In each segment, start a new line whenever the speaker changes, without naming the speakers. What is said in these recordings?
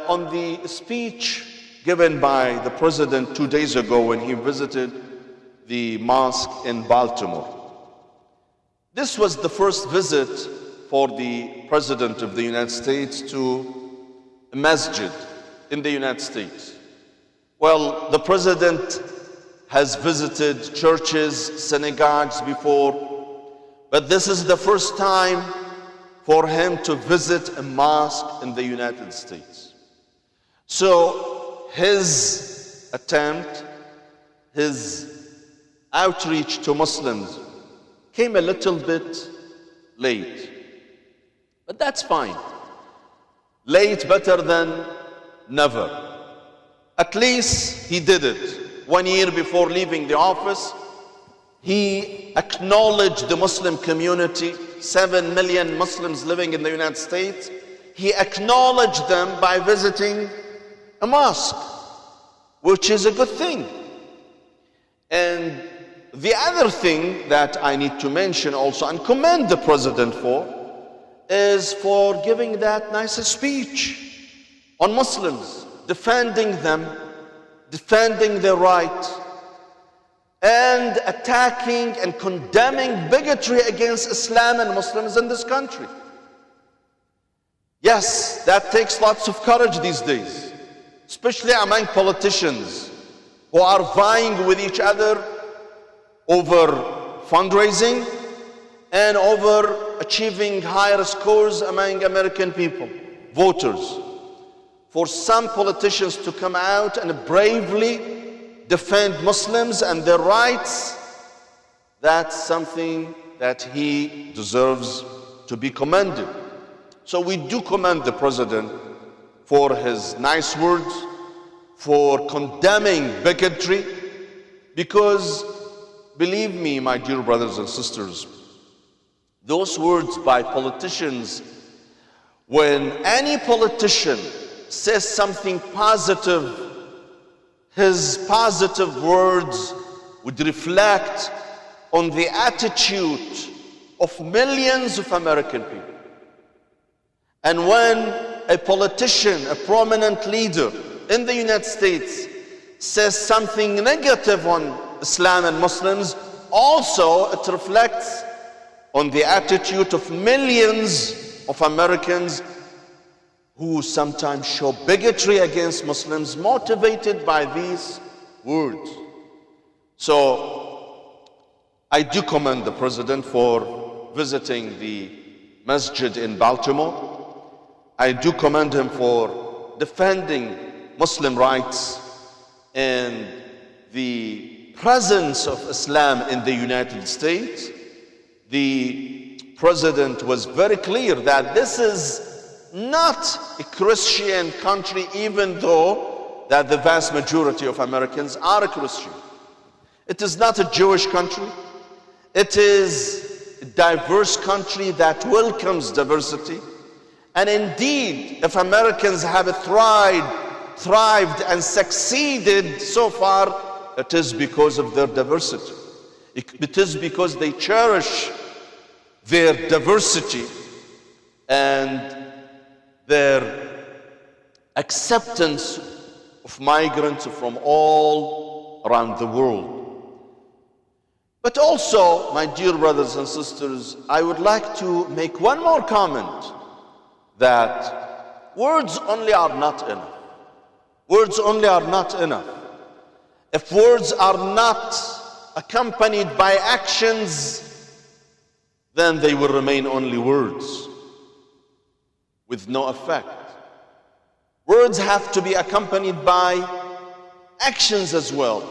on the speech given by the president 2 days ago when he visited the mosque in Baltimore. This was the first visit for the President of the United States to a masjid in the United States. Well, the President has visited churches, synagogues before, but this is the first time for him to visit a mosque in the United States. So his attempt, his outreach to Muslims came a little bit late. But that's fine. Late better than never. At least he did it. 1 year before leaving the office, he acknowledged the Muslim community, 7 million Muslims living in the United States. He acknowledged them by visiting a mosque, which is a good thing. And the other thing that I need to mention also and commend the President for is for giving that nice speech on Muslims, defending them, defending their right, and attacking and condemning bigotry against Islam and Muslims in this country. Yes, that takes lots of courage these days, especially among politicians who are vying with each other over fundraising and over achieving higher scores among American people, voters. For some politicians to come out and bravely defend Muslims and their rights, that's something that he deserves to be commended. So we do commend the President for his nice words, for condemning bigotry, because believe me, my dear brothers and sisters, those words by politicians, when any politician says something positive, his positive words would reflect on the attitude of millions of American people. And when a politician, a prominent leader in the United States says something negative on Islam and Muslims, also it reflects on the attitude of millions of Americans who sometimes show bigotry against Muslims motivated by these words. So I do commend the President for visiting the masjid in Baltimore. I do commend him for defending Muslim rights and the presence of Islam in the United States. The President was very clear that this is not a Christian country, even though that the vast majority of Americans are Christian. It is not a Jewish country. It is a diverse country that welcomes diversity. And indeed, if Americans have thrived and succeeded so far, it is because of their diversity. It is because they cherish their diversity and their acceptance of migrants from all around the world. But also, my dear brothers and sisters, I would like to make one more comment, that words only are not enough. Words only are not enough. If words are not accompanied by actions, then they will remain only words with no effect. Words have to be accompanied by actions as well.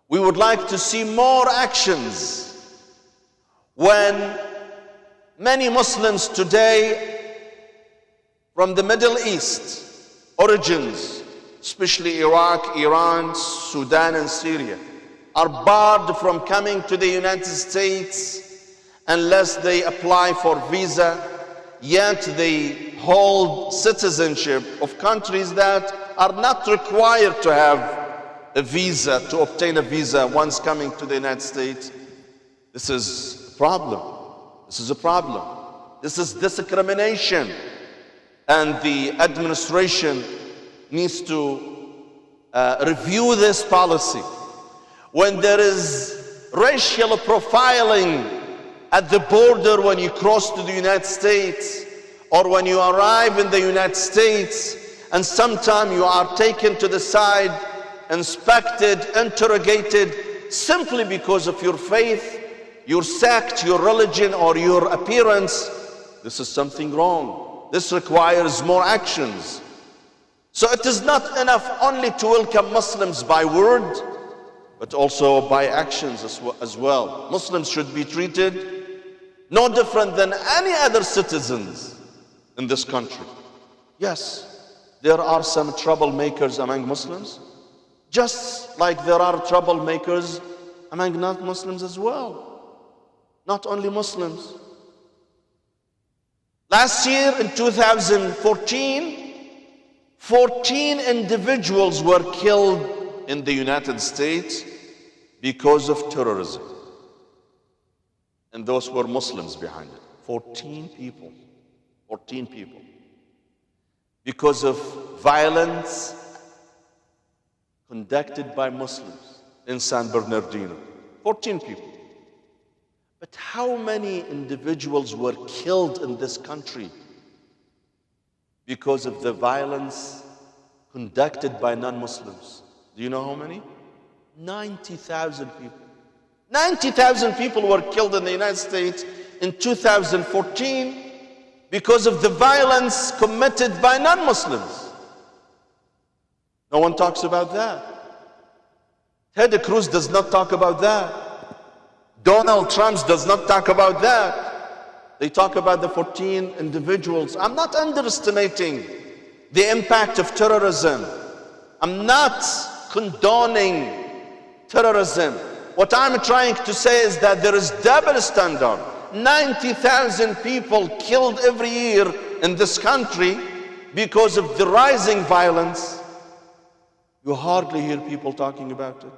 We would like to see more actions. When many Muslims today from the Middle East origins, especially Iraq, Iran, Sudan, and Syria, are barred from coming to the United States unless they apply for visa, yet they hold citizenship of countries that are not required to have a visa, to obtain a visa once coming to the United States. This is a problem. This is a problem. This is discrimination and the administration needs to review this policy. When there is racial profiling at the border when you cross to the United States, or when you arrive in the United States, and sometimes you are taken to the side, inspected, interrogated, simply because of your faith, your sect, your religion, or your appearance, this is something wrong. This requires more actions. So it is not enough only to welcome Muslims by word, but also by actions as well. Muslims should be treated no different than any other citizens in this country. Yes, there are some troublemakers among Muslims, just like there are troublemakers among non-Muslims as well. Not only Muslims. Last year in 2014, 14 individuals were killed in the United States because of terrorism. And those were Muslims behind it. 14 people. 14 people. Because of violence conducted by Muslims in San Bernardino. 14 people. But how many individuals were killed in this country because of the violence conducted by non-Muslims? Do you know how many? 90,000 people. 90,000 people were killed in the United States in 2014 because of the violence committed by non-Muslims. No one talks about that. Ted Cruz does not talk about that. Donald Trump does not talk about that. They talk about the 14 individuals. I'm not underestimating the impact of terrorism. I'm not condoning terrorism. What I'm trying to say is that there is double standard. 90,000 people killed every year in this country because of the rising violence. You hardly hear people talking about it.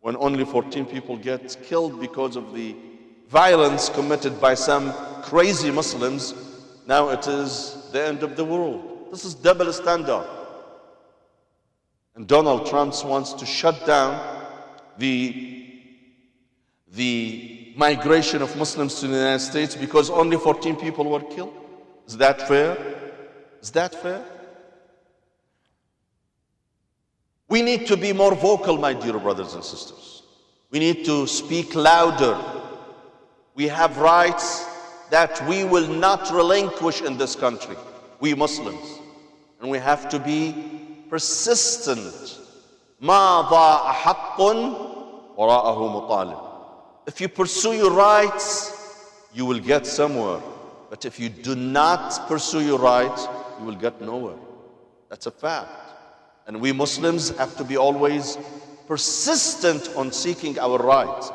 When only 14 people get killed because of the violence committed by some crazy Muslims, now it is the end of the world. This is double standard. And Donald Trump wants to shut down the migration of Muslims to the United States because only 14 people were killed. Is that fair? Is that fair? We need to be more vocal, my dear brothers and sisters. We need to speak louder. We have rights that we will not relinquish in this country, we Muslims. And we have to be persistent. ما ضاع حق وراءه مطالب. If you pursue your rights, you will get somewhere. But if you do not pursue your rights, you will get nowhere. That's a fact. And we Muslims have to be always persistent on seeking our rights.